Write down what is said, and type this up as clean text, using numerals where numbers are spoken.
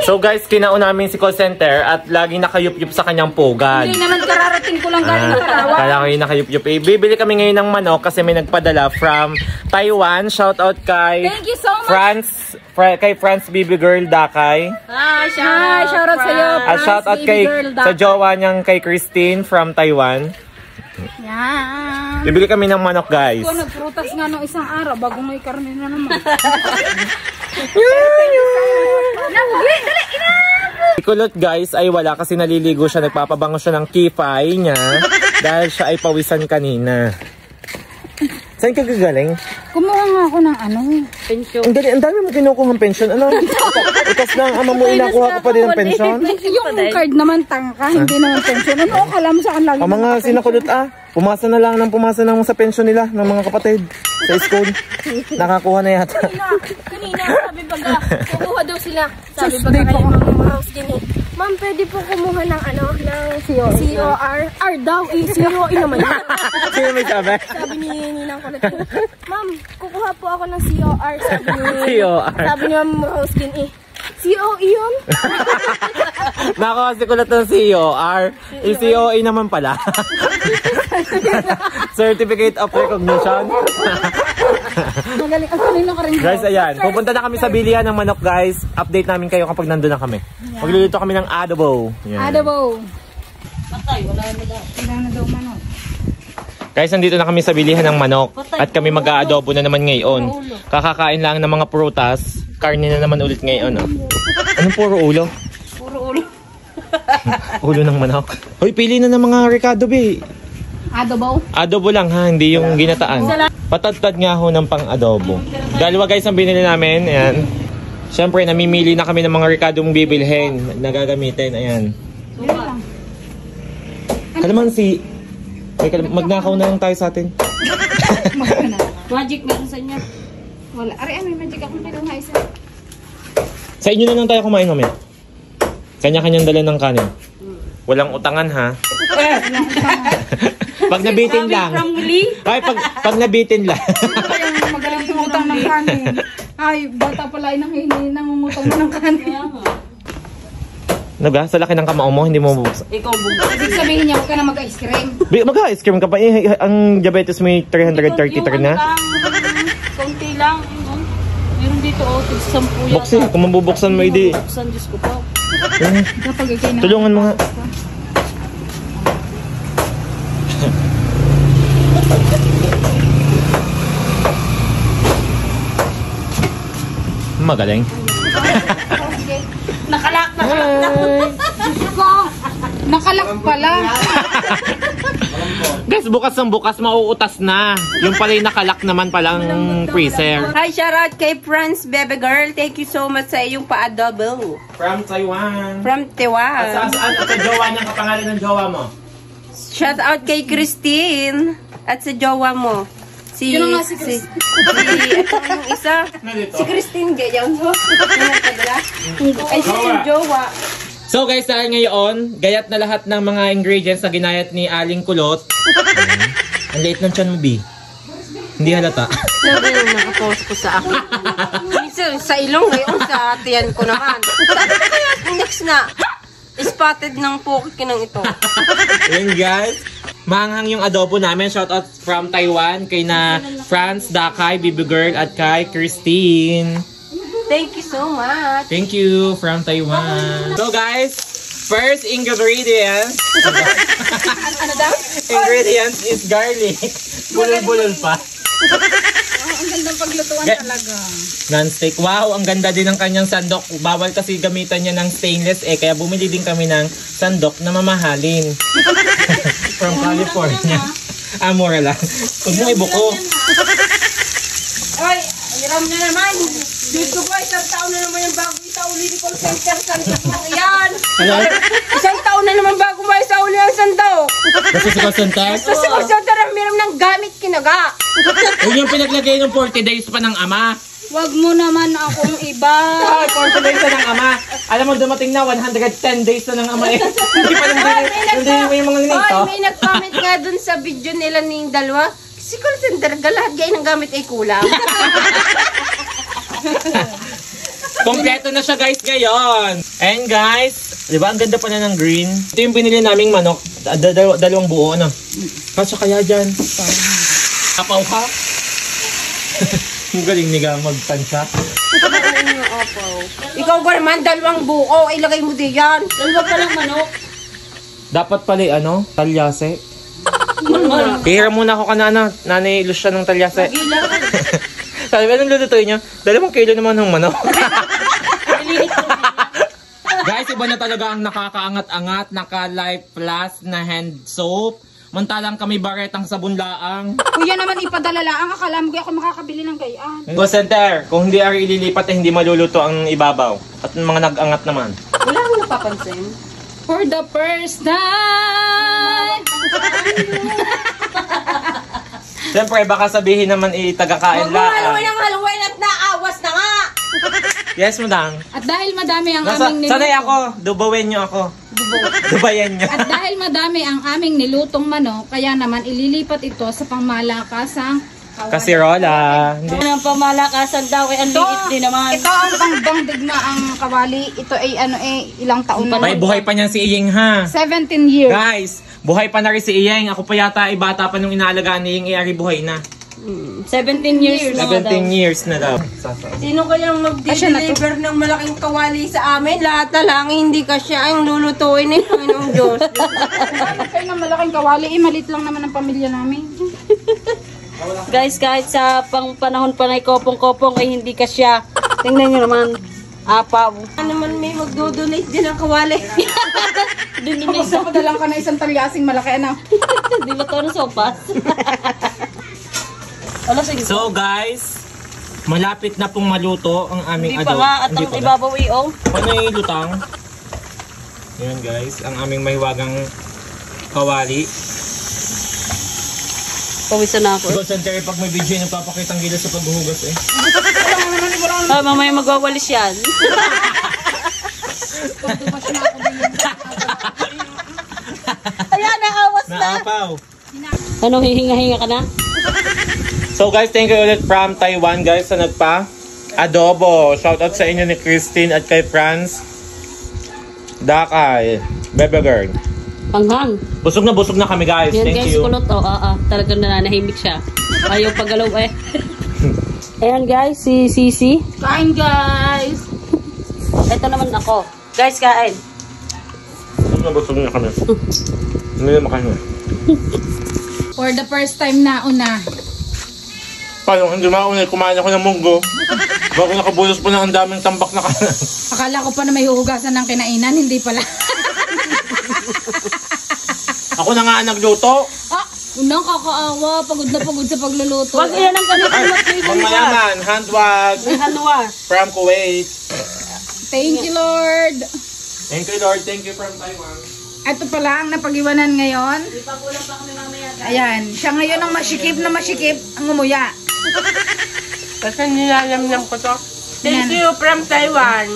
So guys, kinao namin si call center at laging nakayup-yup sa kanyang pugad. Hindi naman kararating ko lang galing Tarawa. Kaya kayo nakayup-yup. Bibili kami ngayon ng manok kasi may nagpadala from Taiwan. Shout out kay Thank you so much. kay France Baby Girl Dakay. Hi, shout out sa'yo. At shout out kay sa jowa niyang kay Christine from Taiwan. Yan. Bibili kami ng manok guys. Ako nagprutas nga nung isang araw bago may karne na naman. Si Kulot guys ay wala kasi naliligo siya. Nagpapabango siya ng kipay niya dahil siya ay pawisan kanina. Saan ka gagaling? Kumuha nga ako ng pensyon. Ang dami mo kinukuha ng pensyon. Ano? Itas lang ama mo inakuha ko pa din ng pensyon. Yung card naman tangka, hindi naman pensyon. Ano ka alam saan lagi? Ang mga sinakulot pumasa na lang sa pensyon nila ng mga kapatid sa school. Nakakuha na yata. Kanina sabi baga, kukuha daw sila. Sabi baga kayo mga house din eh. Ma'am, pwede po kumuha ng ng COR. R daw eh, COE naman yun. Sino may sabi? Sabi ni Ninang Kulot. Ma'am, kukuha po ako ng COR. Sabi ni COR. Sabi ni Ma'am house din eh. COE yun? Nako, si Kulot ng COR. COE naman pala. Certificate of Recognition. Magaling ang kanina ka rin. Guys, ayan. Pupunta na kami sa bilihan ng manok guys. Update namin kayo kapag nandun na kami. Magluluto kami ng adobo. Adobo. Patay, wala na daw manok. Guys, nandito na kami sa bilihan ng manok. At kami mag-aadobo na naman ngayon. Kakakain lang ng mga prutas. Karne na naman ulit ngayon. Anong puro ulo? Puro ulo. Ulo ng manok. Hoy, pili na ng mga Ricardo be. Adobo? Adobo lang ha, hindi yung ginataan. Patadtad nga ho ng pang-adobo. Dalawa guys ang binili namin. Ayan. Siyempre, namimili na kami ng mga Ricardo'ng bibilhin na gagamitin. Ayan. Kalamansi. Magnakaw na lang tayo sa atin. Magic meron sa inyo. Wala. Ari, may magic akong kinuha isa. Sa inyo na lang tayo kumain kami. Kanya-kanyang dala ng kanin. Walang utangan ha. Pag nabitin lang. Ay, pag nabitin lang. Magaling sumutang ng kanin. Ay, bata pala ay nangungutang mo ng kanin. Ano ba? Sa laki ng kamao mo, hindi mo mabuksan. Ikaw bumuksan. Ibig sabihin niya, huwag ka na mag-ice cream. Mag-ice cream ka pa. Ang diabetes may 333 na. Konti lang. Meron dito 10 yata. Buksin. Kung mabubuksan mo, hindi. Buksan, Diyos ko po. Tulungan mo nga. Magaling. Nakalak. Nakalak pala. Guys, bukas ng bukas mauutas na. Yung pala yung nakalak naman palang freezer. Hi, shout out kay France Baby Girl. Thank you so much sa iyong pa-adobo. From Taiwan. From Taiwan. At sa jowa niya, kapangalan ng jowa mo? Shout out kay Christine. At sa jowa mo. Ito yung isa. Si Christine, ganyan mo. Ay, siya yung jowa. So guys, dahil ngayon, gayat na lahat ng mga ingredients na ginayat ni Aling Kulot. Ang liit ng tiyan mo, B. Hindi halata. Sabi yung nakapost ko sa akin. Sa ilong ngayon, sa tiyan ko naman. Sabi ko kaya, next na. Spotted ng pokikinang ito. Ayan guys. Maanghang yung adobo namin. Shoutout from Taiwan kay na France, Dakay, Baby Girl at kay Christine. Thank you so much. Thank you from Taiwan. So guys, first ingredients. Ano daw? Ingredients is garlic. Bulol-bulol pa. Ang gandang paglutuan talaga. Non-stick. Wow, ang ganda din ng kanyang sandok. Bawal kasi gamitan niya ng stainless kaya bumili din kami ng sandok na mamahalin. From California. Mura lang. Huwag mo ibuko. Ay, hiram na naman. Dito ko, isang taon na naman yung bago isauli ni call center. Yan. Hello? Isang taon na naman bago ba isauli ang sandok. Kasi sa call center? Kasi call center ang meron ng gamit kinaga. Huwag yung pinaglagay ng 40 days pa ng ama. Wag mo naman akong iba. Ay, 40 days na ng ama. Alam mo, dumating na 110 days na ng ama eh. Hindi pa nandun mo yung mga nito. Ay, may nag-comment nga dun sa video nila ng dalawa. Si call center, lahat gayon ng gamit ay kulang. Kompleto na siya guys ngayon. And guys, di ba ang ganda pala ng green? Ito yung binili naming manok. Dalawang buo, ano? Kasya kaya dyan. Apaw ka? Ang galing niga magtansya. Ikaw ba naman, dalawang buo, ilagay mo din yan. Dalawa pa lang manok. Dapat pala ano? Talyase. Kira muna ako kanana. Nanay Lucia ng talyase. Sabi ba nung lulutuin nyo? 2 kilo naman ng manok. Guys, iba na talaga ang nakakaangat-angat, naka-Life Plus na hand soap. Mantalang kami baretang sabon laang. Kuya naman ipadala lang. Akala mo ako makakabili ng gayaan. Go center, kung hindi ari ililipat eh, hindi maluluto ang ibabaw. At mga nag-angat naman. Wala akong napapansin. For the first time. Siyempre, baka sabihin naman taga-kain laang. haluin at naawas na nga. Yes, madang. At dahil madami ang aming niluto. Sanay ako, dubawen nyo ako. Dubayan nyo. At dahil madami ang aming nilutong manok, kaya naman ililipat ito sa pangmalakasang kawali. Kasirola. Hindi. Ang pamalakasan daw ay ang liit din naman. Ito ang pangdang digma ang kawali. Ito ay ilang taon na. May buhay pa niyan si Iyeng ha. 17 years. Guys, buhay pa na rin si Iyeng. Ako pa yata ay bata pa nung inaalagaan ni Iyeng, iari buhay na. 17 years na 17 years na daw. Sino kayang mag-deliver ng malaking kawali sa amin? Lahat na lang, hindi kasya ang lulutuin ni Panginoong Diyos. Kaya ng malaking kawali, malit lang naman ang pamilya namin. Guys, kahit sa panahon pa na kopong-kopong ay hindi kasya. Tingnan nyo naman. Apaw. Ano naman may magdodonate din ng kawali. Tapos na padalang ka na isang talyasing malaki ano. Di ba ito na sopas? Wala, sige. So guys, malapit na pong maluto ang aming Hindi pa nga at Hindi ang pa ba? ibabaw iong. Paano yung lutang? Ayan guys, ang aming mahiwagang kawali. Pawisan na ako. Ikaw, Santeri, pag may video yung nagpapakitang gila sa paghuhugas eh. Ah, mamaya magwawalis yan. Ayan, naawas na. Naapaw. Ano, hihinga-hinga ka na? So guys, thank you ulit from Taiwan guys sa nagpa-adobo. Shoutout sa inyo ni Christine at kay Franz. Dakay. Bebe girl. Panghang. Busog na kami guys. Yan Thank guys, you. kulot. Oh, talagang nananahimik siya. Ayaw pagalaw eh. Ayan guys, si Sisi. Kain guys! Ito naman ako. Guys, kain. Busog na kami. Hindi na makahinga. For the first time na una. Paano hindi mauna, kumain ako ng munggo. Bago nakabulos po na ang daming tambak na kanan. Akala ko pa na may huhugasan ng kinainan, hindi pala. Ako na nga ang nagluto. Ah! Unang kakaawa, pagod na pagod sa pagluluto. Wag iyan ang ganito. Ang mayaman, hand wag Hanwa. from Kuwait. Thank you, Lord. Thank you Lord, thank you from Taiwan. Ito pala ang napag-iwanan ngayon. Ayan, siya ngayon ang masikip ang umuya. Kasi nilalamnam ko to. Thank you from Taiwan.